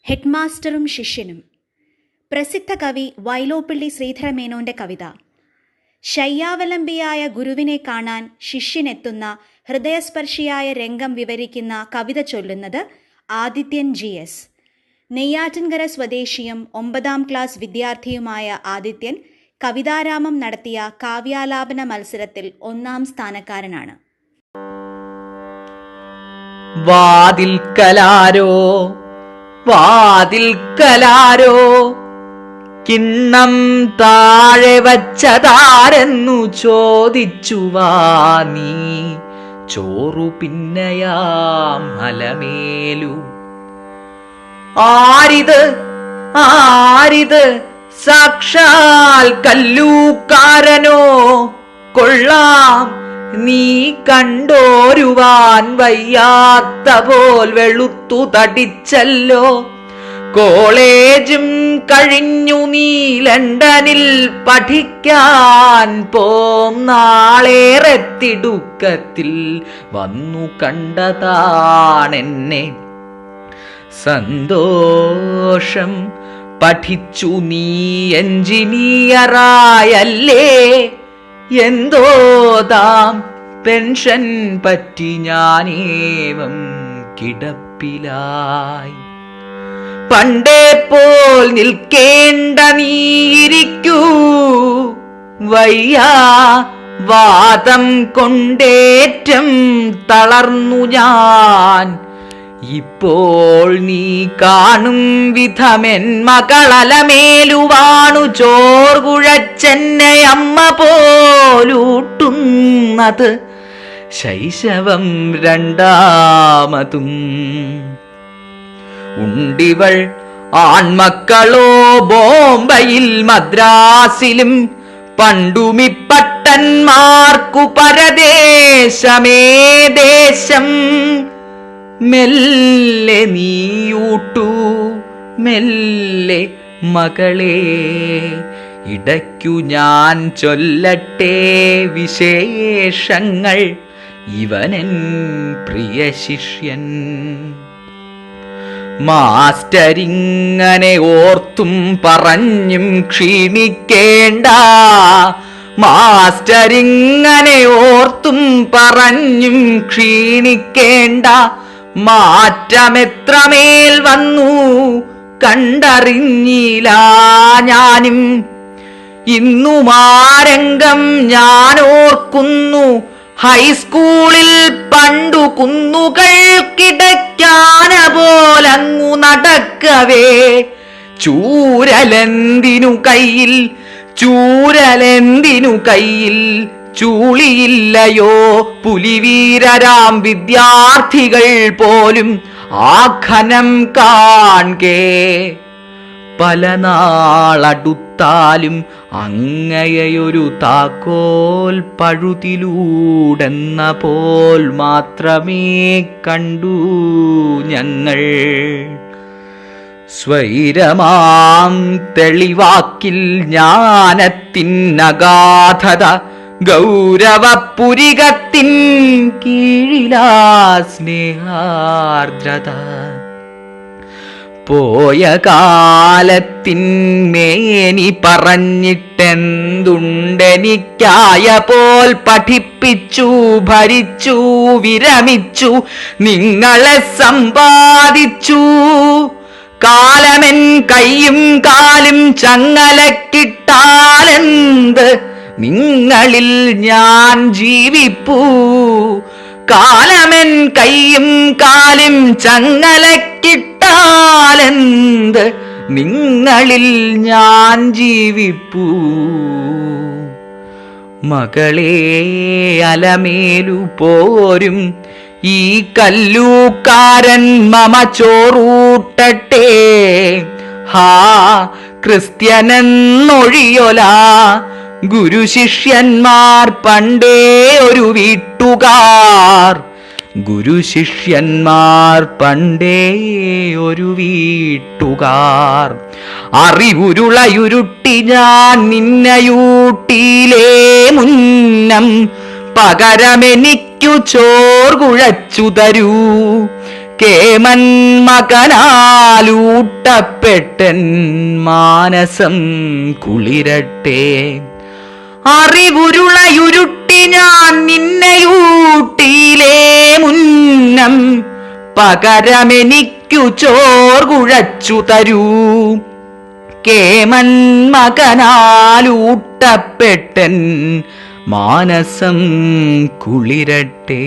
ഹെഡ്മാസ്റ്ററും ശിഷ്യനും. പ്രസിദ്ധ കവി വൈലോപ്പിള്ളി ശ്രീധരമേനോന്റെ കവിത. ശയ്യാവലംബിയായ ഗുരുവിനെ കാണാൻ ശിഷ്യനെത്തുന്ന ഹൃദയസ്പർശിയായ രംഗം വിവരിക്കുന്ന കവിത ചൊല്ലുന്നത് ആദിത്യൻ GS. നെയ്യാറ്റിൻകര സ്വദേശിയും 9ാം ക്ലാസ് വിദ്യാർത്ഥിയുമായ ആദിത്യൻ കവിതാരാമം നടത്തിയ കാവ്യാലാപന മത്സരത്തിൽ 1ാം സ്ഥാനക്കാരനാണ്. വാതിൽക്കലാരോ വാതിൽക്കലാരോ കിണ്ണം താഴെ വച്ചതാരെന്നു ചോദിച്ചു വാ നീ ചോറു പിന്നയാം മലമേലു. ആരിത് ആരിത് സാക്ഷാൽ കല്ലൂക്കാരനോ കൊള്ളാം നീ കണ്ടോരുവാൻ വയ്യാത്ത പോൽ വെളുത്തു തടിച്ചല്ലോ. കോളേജും കഴിഞ്ഞു നീ ലണ്ടനിൽ പഠിക്കാൻ പോം നാളേറെ തിടുക്കത്തിൽ വന്നു കണ്ടതാണെന്നെ. സന്തോഷം പഠിച്ചു നീ എഞ്ചിനീയറായല്ലേ. എന്തോതാം പെൻഷൻ പറ്റി ഞാനേവം കിടപ്പിലായി. പണ്ടേ പോൽ നിൽക്കേണ്ട നീയിരിക്കൂ വയ്യാ വാദം കൊണ്ടേറ്റം തളർന്നു ഞാൻ. ഇപ്പോൾ നീ കാണും വിധമെൻ മകളലമേലുവാണു ചോർകുഴച്ചെന്നെ അമ്മ പോലൂട്ടുന്നത് ശൈശവം രണ്ടാമതും. ഉണ്ടിവൾ ആൺമക്കളോ ബോംബെയിൽ മദ്രാസിലും പണ്ടുമിപ്പട്ടന്മാർക്കു പരദേശമേ ദേശം. മെല്ലെ നീയൂട്ടു മെല്ലെ മകളെ, ഇടയ്ക്കു ഞാൻ ചൊല്ലട്ടെ വിശേഷങ്ങൾ. ഇവനെൻ പ്രിയ ശിഷ്യൻ. മാസ്റ്ററിങ്ങനെ ഓർത്തും പറഞ്ഞും ക്ഷീണിക്കേണ്ട. മാസ്റ്ററിങ്ങനെ ഓർത്തും പറഞ്ഞും ക്ഷീണിക്കേണ്ട. മാറ്റമെത്രമേൽ വന്നു കണ്ടറിഞ്ഞില്ല ഞാനും. ഇന്നുമാരംഗം ഞാനോർക്കുന്നു. ഹൈസ്കൂളിൽ പണ്ടു കുന്നുകൾക്കിടയ്ക്കാന പോലങ്ങു നടക്കവേ ചൂരലെന്തിനു കയ്യിൽ ചൂരലെന്തിനു കയ്യിൽ ചൂളിയില്ലയോ പുലിവീരരാം വിദ്യാർത്ഥികൾ പോലും ആഖനം കാൺകേ. പല നാളടുത്താലും അങ്ങയൊരു താക്കോൽ പഴുതിലൂടെന്ന പോൽ മാത്രമേ കണ്ടു ഞങ്ങൾ. സ്വൈരമാം തെളിവാക്കിൽ ജ്ഞാനത്തിനഗാധത ഗൗരവപുരികത്തിൻ കീഴിലാ സ്നേഹാർദ്രത. പോയ കാലത്തിന്മേനി പറഞ്ഞിട്ടെന്തുണ്ടെനിക്കായ പോൽ പഠിപ്പിച്ചു ഭരിച്ചു വിരമിച്ചു നിങ്ങളെ സമ്പാദിച്ചു. കാലമെൻ കൈയും കാലും ചങ്ങലക്കിട്ടാലെന്ത് നിങ്ങളിൽ ഞാൻ ജീവിപ്പൂ. കാലമെൻ കൈയും കാലും ചങ്ങലക്കിട്ടാലെന്ത് നിങ്ങളിൽ ഞാൻ ജീവിപ്പൂ. മകളെ അലമേലു പോരും ഈ കല്ലൂക്കാരൻ മമ ചോറൂട്ടട്ടെ. ഹാ ക്രിസ്ത്യനെന്നൊഴിയൊല ഗുരുശിഷ്യന്മാർ പണ്ടേ ഒരു വീട്ടുകാർ. ഗുരുശിഷ്യന്മാർ പണ്ടേ ഒരു വീട്ടുകാർ. അറിവുരുളയുരുട്ടി ഞാൻ നിന്നയൂട്ടിയിലേ മുന്നം. പകരമെനിക്കു ചോർ കുഴച്ചു തരൂ. കേമൻ മകനാലൂട്ടപ്പെട്ടൻ മാനസം കുളിരട്ടെ. അറിവുരുളയുരുട്ടി ഞാൻ നിന്നെയൂട്ടിയിലേ മുന്നം, പകരമെനിക്കു ചോർ കുഴച്ചു തരൂ. കേമൻ മകനാലൂട്ടപ്പെട്ടൻ മാനസം കുളിരട്ടെ.